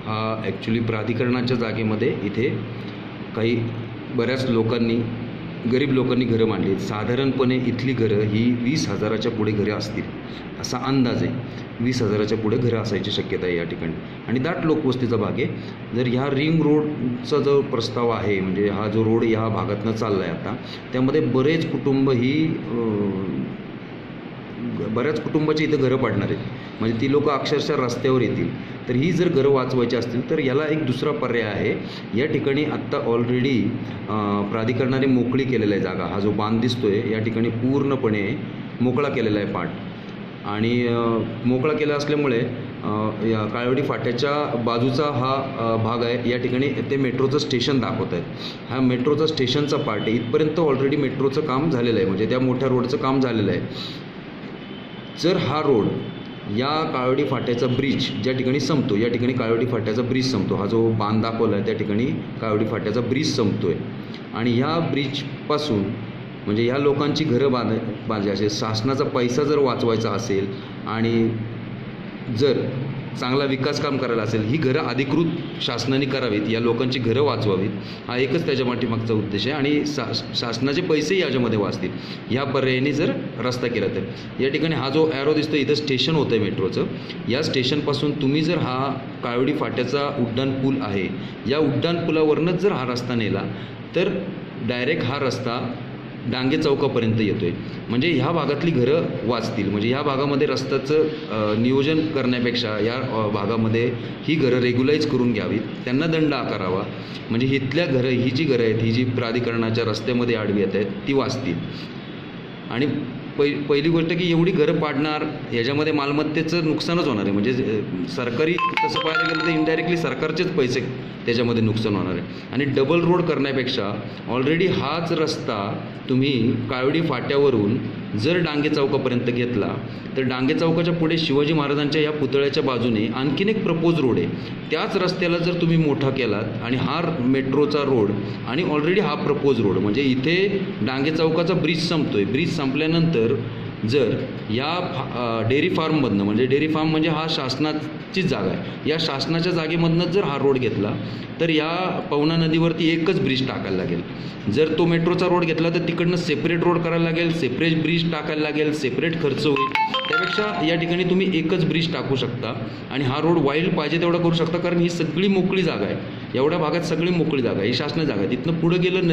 हा ॲक्च्युली प्राधिकरणाच्या जागेमध्ये इथे बऱ्याच लोकांनी, गरीब लोकांनी घरं मांडली आहेत. साधारणपणे इथली घरं ही 20,000च्या पुढे घरं असतील असा अंदाज आहे. 20,000च्या पुढे घरं असायची शक्यता आहे या ठिकाणी आणि दाट लोकवस्तीचा भाग आहे. जर ह्या रिंग रोडचा जो प्रस्ताव आहे, म्हणजे हा जो रोड ह्या भागातनं चालला आहे आता, त्यामध्ये बरेच कुटुंब बऱ्याच कुटुंबाची इथं घरं पाडणार आहेत. म्हणजे ती लोकं अक्षरशः रस्त्यावर येतील. तर ही जर घरं वाचवायची असतील तर याला एक दुसरा पर्याय आहे. या ठिकाणी आत्ता ऑलरेडी प्राधिकरणाने मोकळी केलेला आहे जागा. हा जो बांध दिसतोय या ठिकाणी पूर्णपणे मोकळा केलेला आहे पाट, आणि मोकळा केला असल्यामुळे या काळवडी फाट्याच्या बाजूचा हा भाग आहे. या ठिकाणी ते मेट्रोचं स्टेशन दाखवत आहेत. हा मेट्रोचा स्टेशनचा पार्ट आहे. इथपर्यंत ऑलरेडी मेट्रोचं काम झालेलं आहे, म्हणजे त्या मोठ्या रोडचं काम झालेलं आहे. जर हा रोड या काळवडी फाट्याचा ब्रिज ज्या ठिकाणी संपतो, या ठिकाणी काळवडी फाट्याचा ब्रिज संपतो, हा जो बांध दाखवला आहे त्या ठिकाणी काळवडी फाट्याचा ब्रिज संपतो आहे, आणि ह्या ब्रिजपासून म्हणजे ह्या लोकांची घरं बांधायची असेल, शासनाचा पैसा जर वाचवायचा असेल आणि जर चांगला विकास काम करायला असेल, ही घरं अधिकृत शासनाने करावीत, या लोकांची घरं वाचवावीत, हा एकच त्याच्या पाठीमागचा उद्देश आहे. आणि शासनाचे पैसेही याच्यामध्ये वाचतील ह्या पर्यायाने जर रस्ता केला तर. या ठिकाणी हा जो ॲरो दिसतो इथं स्टेशन होतं आहे मेट्रोचं. या स्टेशनपासून तुम्ही जर हा काळवडी फाट्याचा उड्डाण पूल आहे, या उड्डाण पुलावरनंच जर हा रस्ता नेला तर डायरेक्ट हा रस्ता डांगे चौकापर्यंत येतो आहे. म्हणजे ह्या भागातली घरं वाचतील. म्हणजे ह्या भागामध्ये रस्त्याचं नियोजन करण्यापेक्षा या भागामध्ये ही घरं रेग्युलाइज करून घ्यावीत, त्यांना दंड आकारावा. म्हणजे इथल्या घरं, ही जी घरं आहेत, ही जी प्राधिकरणाच्या रस्त्यामध्ये आडवी येत आहेत, ती वाचतील. आणि पहिली गोष्ट की एवढी घरं पाडणार, ह्याच्यामध्ये मालमत्तेचं नुकसानच होणार आहे. म्हणजे सरकारी तसं पाहायला गेलं तर इनडायरेक्टली सरकारचेच पैसे त्याच्यामध्ये नुकसान होणार आहे. आणि डबल रोड करण्यापेक्षा ऑलरेडी हाच रस्ता तुम्ही काळवडी फाट्यावरून जर डांगे चौकापर्यंत घेतला तर डांगे चौकाच्या पुढे शिवाजी महाराजांच्या या पुतळ्याच्या बाजूने आणखीन एक प्रपोज रोड आहे. त्याच रस्त्याला जर तुम्ही मोठा केलात आणि हा मेट्रोचा रोड आणि ऑलरेडी हा प्रपोज रोड, म्हणजे इथे डांगे चौकाचा ब्रिज संपतोय. ब्रिज संपल्यानंतर जर या डेअरी फार्ममधनं, म्हणजे डेअरी फार्म म्हणजे हा शासनाचीच जागा आहे, या शासनाच्या जागेमधनंच जर हा रोड घेतला तर या पवना नदीवरती एकच ब्रिज टाकायला लागेल. जर तो मेट्रोचा रोड घेतला तर तिकडनं सेपरेट रोड करायला लागेल, सेपरेट ब्रिज टाकायला लागेल, सेपरेट खर्च होईल. त्यापेक्षा या ठिकाणी तुम्ही एकच ब्रिज टाकू शकता आणि हा रोड वाईल्ड पाहिजे तेवढा करू शकता, कारण ही सगळी मोकळी जागा आहे. एवढ्या भागात सगळी मोकळी जागा आहे, ही शासनाची जागा आहे. तिथनं पुढं गेलं